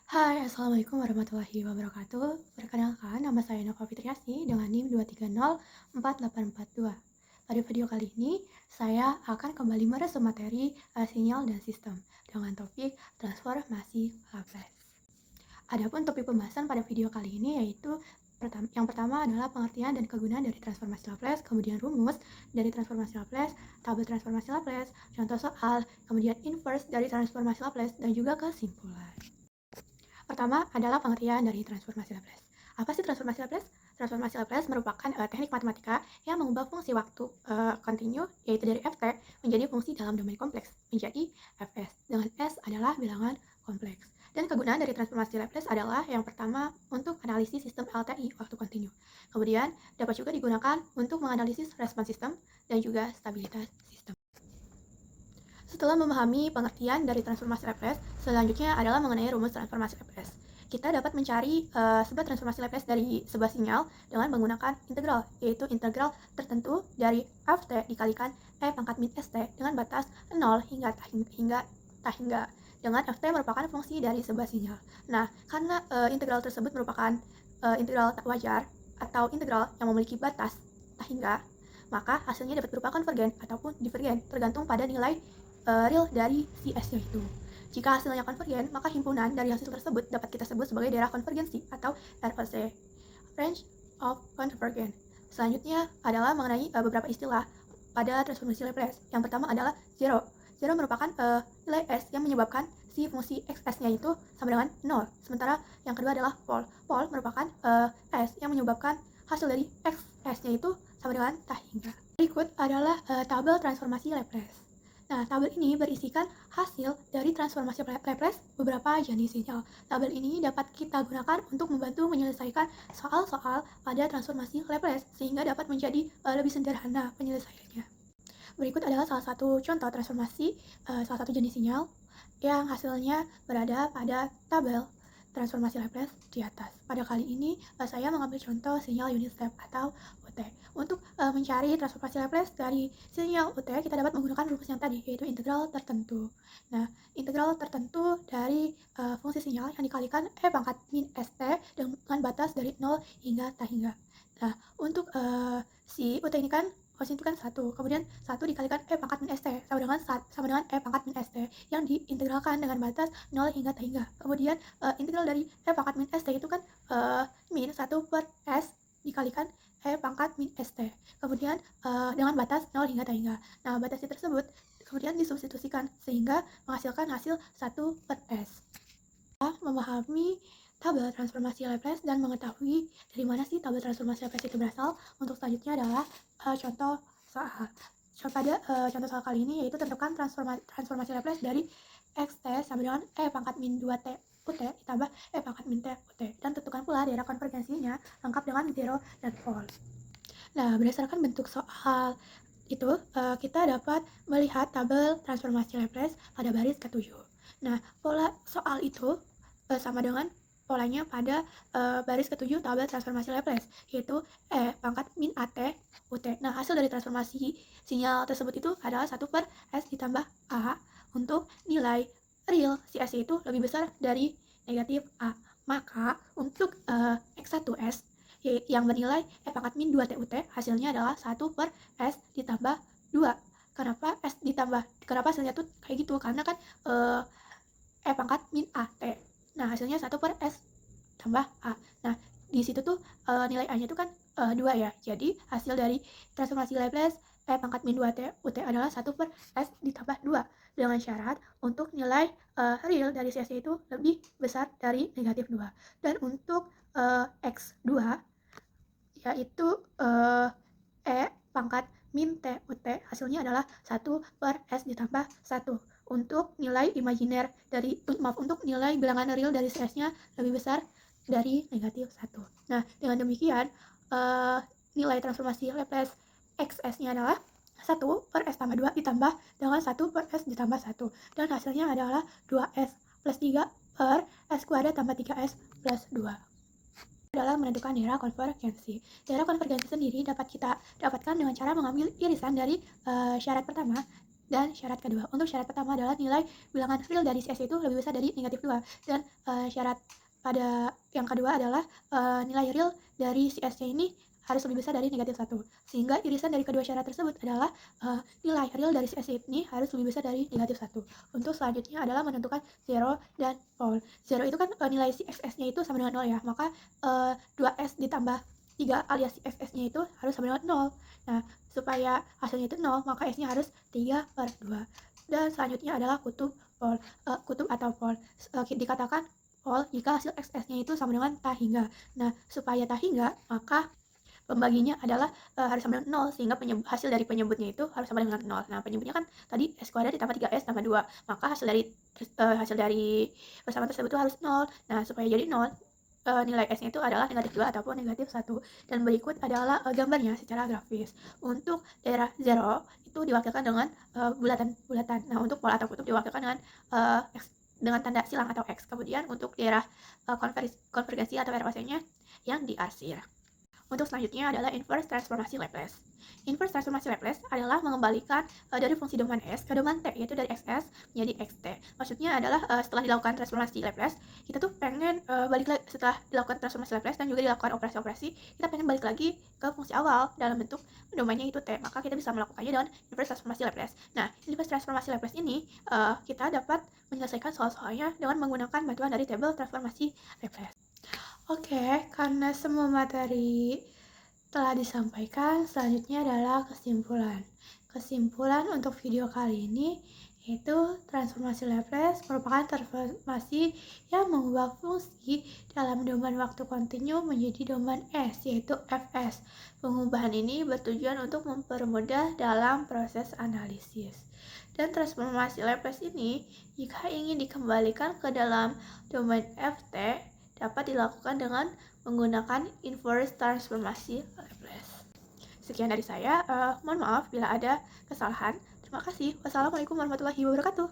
Hai, Assalamualaikum warahmatullahi wabarakatuh. Perkenalkan, nama saya Nova Fitriasi dengan NIM 2304842. Pada video kali ini, saya akan kembali meresum materi sinyal dan sistem dengan topik transformasi Laplace. Adapun topik pembahasan pada video kali ini yaitu yang pertama adalah pengertian dan kegunaan dari transformasi Laplace, kemudian rumus dari transformasi Laplace, tabel transformasi Laplace, contoh soal, kemudian inverse dari transformasi Laplace, dan juga kesimpulan. Pertama adalah pengertian dari transformasi Laplace. Apa sih transformasi Laplace? Transformasi Laplace merupakan teknik matematika yang mengubah fungsi waktu kontinu, yaitu dari ft, menjadi fungsi dalam domain kompleks, menjadi fs, dengan s adalah bilangan kompleks. Dan kegunaan dari transformasi Laplace adalah yang pertama untuk analisis sistem LTI waktu kontinu. Kemudian dapat juga digunakan untuk menganalisis respons sistem dan juga stabilitas sistem. Setelah memahami pengertian dari transformasi Laplace, selanjutnya adalah mengenai rumus transformasi Laplace. Kita dapat mencari sebuah transformasi Laplace dari sebuah sinyal dengan menggunakan integral, yaitu integral tertentu dari ft dikalikan e pangkat min st dengan batas 0 hingga tak hingga, dengan ft merupakan fungsi dari sebuah sinyal. Nah, karena integral tersebut merupakan integral tak wajar atau integral yang memiliki batas tak hingga, maka hasilnya dapat berupa konvergen ataupun divergen tergantung pada nilai real dari si S-nya itu. Jika hasilnya konvergen, maka himpunan dari hasil tersebut dapat kita sebut sebagai daerah konvergensi atau ROC, range of convergence. Selanjutnya adalah mengenai beberapa istilah pada transformasi Laplace. Yang pertama adalah zero. Zero merupakan nilai S yang menyebabkan si fungsi XS-nya itu sama dengan 0. Sementara yang kedua adalah pole. Pole merupakan S yang menyebabkan hasil dari XS-nya itu sama dengan tak hingga. Berikut adalah tabel transformasi Laplace. Nah, tabel ini berisikan hasil dari transformasi Laplace beberapa jenis sinyal. Tabel ini dapat kita gunakan untuk membantu menyelesaikan soal-soal pada transformasi Laplace sehingga dapat menjadi lebih sederhana penyelesaiannya. Berikut adalah salah satu contoh transformasi salah satu jenis sinyal yang hasilnya berada pada tabel transformasi Laplace di atas. Pada kali ini saya mengambil contoh sinyal unit step atau UT. Untuk mencari transformasi Laplace dari sinyal UT, kita dapat menggunakan rumus yang tadi, yaitu integral tertentu. Nah, integral tertentu dari fungsi sinyal yang dikalikan e pangkat min st dengan batas dari 0 hingga tak hingga. Nah, untuk si UT ini kan kosin itu kan 1, kemudian 1 dikalikan e pangkat min st sama dengan e pangkat min st yang diintegralkan dengan batas 0 hingga tak hingga. Kemudian integral dari e pangkat min st itu kan min 1 per s dikalikan e pangkat min st. Kemudian dengan batas 0 hingga tak hingga. Nah, batasnya tersebut kemudian disubstitusikan sehingga menghasilkan hasil 1 per s. Kita memahami tabel transformasi Laplace dan mengetahui dari mana sih tabel transformasi Laplace itu berasal. Untuk selanjutnya adalah contoh soal. Pada contoh soal kali ini yaitu tentukan transformasi Laplace dari xt sama dengan e pangkat min 2t ut ditambah e pangkat min t ut, dan tentukan pula daerah konvergensinya lengkap dengan zero dan pole. Nah, berdasarkan bentuk soal itu kita dapat melihat tabel transformasi Laplace pada baris ke-7. Nah, pola soal itu sama dengan polanya pada baris ke-7 tabel transformasi Laplace, yaitu E pangkat min AT UT. Nah, hasil dari transformasi sinyal tersebut itu adalah 1 per S ditambah A untuk nilai real si S itu lebih besar dari negatif A. Maka untuk X1S yang bernilai E pangkat min 2 TUT hasilnya adalah 1 per S ditambah 2. Kenapa hasilnya tuh kayak gitu? Karena kan E pangkat min AT. Nah, hasilnya 1 per S tambah A. Nah, di situ tuh nilai A-nya tuh kan 2 ya. Jadi, hasil dari transformasi Laplace E pangkat min 2 T UT adalah 1 per S ditambah 2. Dengan syarat untuk nilai real dari si S itu lebih besar dari negatif 2. Dan untuk X2 yaitu E pangkat min T UT hasilnya adalah 1 per S ditambah 1. Untuk nilai imajiner untuk nilai bilangan real dari CS-nya lebih besar dari negatif 1. Nah, dengan demikian nilai transformasi Laplace XS-nya adalah 1 per S tambah 2 ditambah dengan 1 per S ditambah 1. Dan hasilnya adalah 2S plus 3 per S kuadrat tambah 3S plus 2. Dalam menentukan daerah konvergensi. Daerah konvergensi sendiri dapat kita dapatkan dengan cara mengambil irisan dari syarat pertama Dan syarat kedua, untuk syarat pertama adalah nilai bilangan real dari si S itu lebih besar dari -2, dan syarat pada yang kedua adalah nilai real dari si S-nya ini harus lebih besar dari -1, sehingga irisan dari kedua syarat tersebut adalah nilai real dari si S ini harus lebih besar dari -1. Untuk selanjutnya adalah menentukan 0 dan pol. 0 itu kan nilai si SS-nya itu sama dengan 0 ya, maka 2S ditambah 3 alias si SS-nya itu harus sama dengan 0. Nah, supaya hasilnya itu 0, maka S-nya harus 3/2. Dan selanjutnya adalah kutub pol, kutub atau pol. Dikatakan pol jika hasil XS-nya itu sama dengan tak hingga. Nah, supaya tak hingga, maka pembaginya adalah harus sama dengan 0, sehingga hasil dari penyebutnya itu harus sama dengan 0. Nah, penyebutnya kan tadi S kuadrat ditambah 3S tambah 2, maka hasil dari persamaan tersebut itu harus 0. Nah, supaya jadi 0, nilai S-nya itu adalah -2 ataupun -1. Dan berikut adalah gambarnya secara grafis. Untuk daerah 0 itu diwakilkan dengan bulatan-bulatan. Nah, untuk pol atau kutub diwakilkan dengan X dengan tanda silang atau X. Kemudian untuk daerah konvergensi atau ROC-nya yang diarsir. Untuk selanjutnya adalah inverse transformasi Laplace. Inverse transformasi Laplace adalah mengembalikan dari fungsi domain S ke domain T, yaitu dari XS menjadi XT. Maksudnya adalah setelah dilakukan transformasi Laplace, kita tuh pengen balik lagi setelah dilakukan transformasi Laplace dan juga dilakukan operasi-operasi, kita pengen balik lagi ke fungsi awal dalam bentuk domainnya itu T. Maka kita bisa melakukannya dengan inverse transformasi Laplace. Nah, inverse transformasi Laplace ini kita dapat menyelesaikan soal-soalnya dengan menggunakan bantuan dari tabel transformasi Laplace. Oke, karena semua materi telah disampaikan, selanjutnya adalah kesimpulan. Kesimpulan untuk video kali ini yaitu transformasi Laplace merupakan transformasi yang mengubah fungsi dalam domain waktu kontinu menjadi domain S, yaitu Fs. Pengubahan ini bertujuan untuk mempermudah dalam proses analisis. Dan transformasi Laplace ini, jika ingin dikembalikan ke dalam domain Ft, dapat dilakukan dengan menggunakan inverse transformasi Laplace. Sekian dari saya, mohon maaf bila ada kesalahan. Terima kasih. Wassalamualaikum warahmatullahi wabarakatuh.